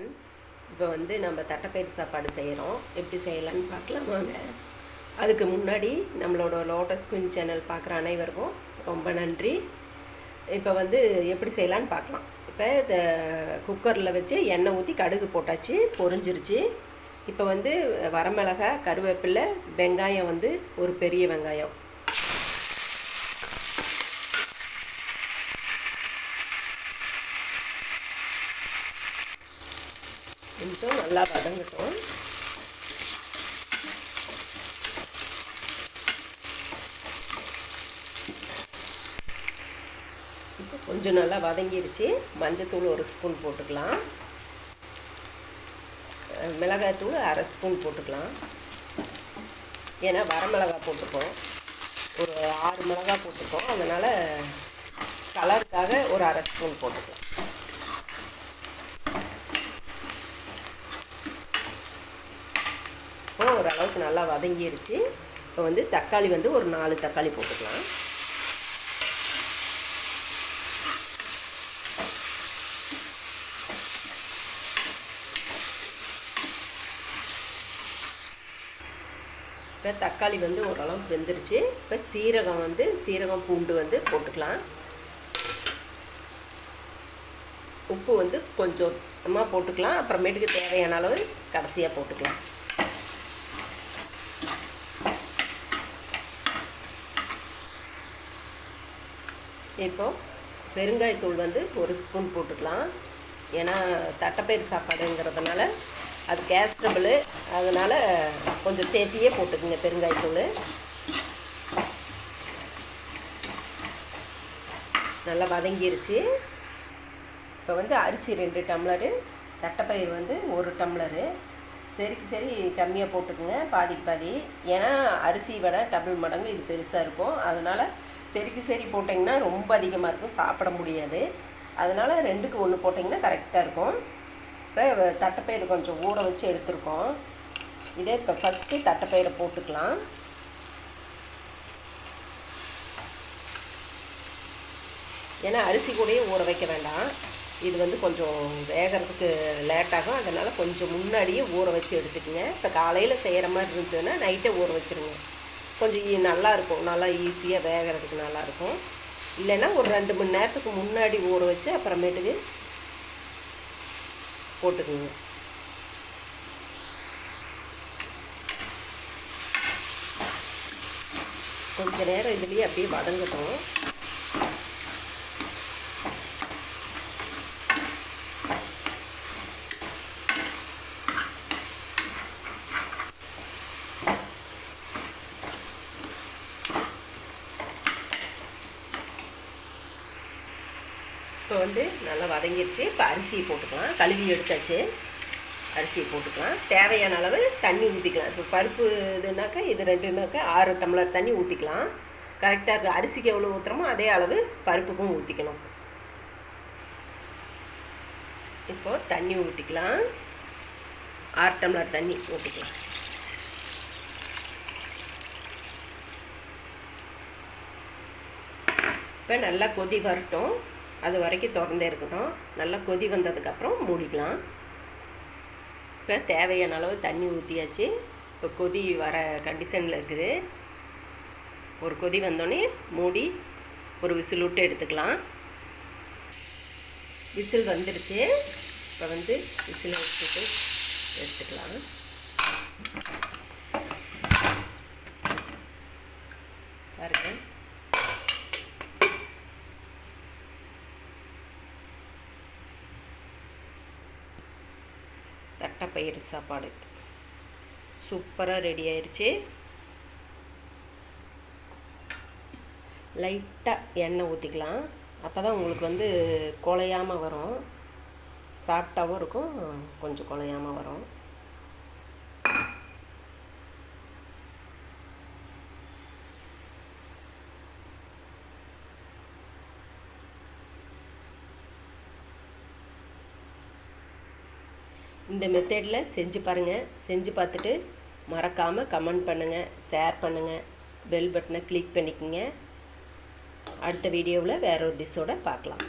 Friends, இப்போ நம்ம தட்டைப்பயிறு சாப்பாடு செய்கிறோம். எப்படி செய்யலான்னு பார்க்கலாம் வாங்க. அதுக்கு முன்னாடி நம்மளோட லோட்டஸ் குயின் சேனல் பார்க்குற அனைவருக்கும் ரொம்ப நன்றி. இப்போ எப்படி செய்யலான்னு பார்க்கலாம். இப்போ இந்த குக்கரில் வச்சு எண்ணெய் ஊற்றி கடுகு போட்டாச்சு, பொரிஞ்சிருச்சு. இப்போ வரமிளகாய், கருவேப்பிலை, வெங்காயம் ஒரு பெரிய வெங்காயம் கொஞ்சம் நல்லா வதங்கட்டும். இப்போ கொஞ்சம் நல்லா வதங்கிருச்சு. மஞ்சத்தூள் 1 ஸ்பூன் போட்டுக்கலாம். மிளகாய்த்தூள் 1/2 ஸ்பூன் போட்டுக்கலாம். ஏன்னா வரமிளகாய் போட்டுருக்கோம், ஒரு 6 மிளகாய் போட்டுருக்கோம், அதனால் கலருக்காக ஒரு 1/2 ஸ்பூன் போட்டுக்கலாம். ஓரளவுக்கு நல்லா வதங்கிருச்சு. இப்போ தக்காளி ஒரு 4 தக்காளி போட்டுக்கலாம். இப்போ தக்காளி ஓரளவுக்கு வெந்துருச்சு. இப்போ சீரகம் பூண்டு போட்டுக்கலாம். உப்பு கொஞ்சமாக போட்டுக்கலாம். அப்புறமேட்டுக்கு தேவையான அளவு கடைசியாக போட்டுக்கலாம். இப்போது பெருங்காயத்தூள் 1 ஸ்பூன் போட்டுக்கலாம். ஏன்னா தட்டைப்பயிறு சாப்பாடுங்கிறதுனால அது கேஸ்ட்ரபிள், அதனால் கொஞ்சம் சேர்த்தியே போட்டுக்குங்க பெருங்காயத்தூள். நல்லா வதங்கிருச்சு. இப்போ அரிசி 2 டம்ளரு, தட்டைப்பயிறு 1 டம்ளரு. சரி கம்மியாக போட்டுக்குங்க, பாதிக்கு பாதி. ஏன்னா அரிசி விட டபுள் மடங்கு இது பெருசாக இருக்கும். அதனால் சரி போட்டிங்கன்னா ரொம்ப அதிகமாக இருக்கும், சாப்பிட முடியாது. அதனால் 2க்கு 1 போட்டிங்கன்னா கரெக்டாக இருக்கும். இப்போ தட்டைப்பயிறு கொஞ்சம் ஊற வச்சு எடுத்துருக்கோம். இதே இப்போ ஃபஸ்ட்டு தட்டைப்பயிரை போட்டுக்கலாம். ஏன்னா அரிசி கூடயே ஊற வைக்க வேண்டாம். இது கொஞ்சம் வேகிறதுக்கு லேட்டாகும். அதனால் கொஞ்சம் முன்னாடியே ஊற வச்சு எடுத்துக்கோங்க. இப்போ காலையில் செய்கிற மாதிரி இருந்ததுன்னா நைட்டே ஊற வச்சுருங்க. கொஞ்சம் நல்லாயிருக்கும், நல்லா ஈஸியாக வேகிறதுக்கு நல்லாயிருக்கும். இல்லைன்னா ஒரு 2 மணி நேரத்துக்கு முன்னாடி ஊற வச்சு அப்புறமேட்டுக்கு போட்டுக்குங்க. கொஞ்ச நேரம் இதுலேயே அப்படியே வதங்கட்டும். இப்போ நல்லா வதங்கிடுச்சு. இப்போ அரிசியை போட்டுக்கலாம். கழுவி எடுத்தாச்சு. அரிசியை போட்டுக்கலாம். தேவையான அளவு தண்ணி ஊற்றிக்கலாம். இப்போ பருப்பு இதுனாக்கா இது 2னாக்கா 6 டம்ளர் தண்ணி ஊற்றிக்கலாம். கரெக்டாக இருக்குது. அரிசிக்கு எவ்வளோ ஊற்றுறோமோ அதே அளவு பருப்புக்கும் ஊற்றிக்கணும். இப்போது தண்ணி ஊற்றிக்கலாம். 6 டம்ளர் தண்ணி ஊற்றிக்கலாம். இப்போ நல்லா கொதி வரட்டும். அது வரைக்கும் திறந்தே இருக்கட்டும். நல்லா கொதி வந்ததுக்கப்புறம் மூடிக்கலாம். இப்போ தேவையான அளவு தண்ணி ஊற்றியாச்சு. இப்போ கொதி வர கண்டிஷனில் இருக்குது. ஒரு கொதி வந்தோடனே மூடி ஒரு விசில் விட்டு எடுத்துக்கலாம். விசில் வந்துடுச்சு. இப்போ விசில் வச்சுட்டு எடுத்துக்கலாம். பாருங்கள், தட்டைப்பயிறு சாப்பாடு சூப்பராக ரெடி ஆயிடுச்சு. லைட்டாக எண்ணெய் ஊற்றிக்கலாம். அப்போ தான் உங்களுக்கு குழையாமல் வரும். சாஃப்டாகவும் இருக்கும், கொஞ்சம் குழையாமல் வரும். இந்த மெத்தடில் செஞ்சு பாருங்கள். செஞ்சு பார்த்துட்டு மறக்காமல் கமெண்ட் பண்ணுங்கள், ஷேர் பண்ணுங்கள், பெல் பட்டனை கிளிக் பண்ணிக்கோங்க. அடுத்த வீடியோவில் வேற ஒரு டிஷ்ஷோட பார்க்கலாம்.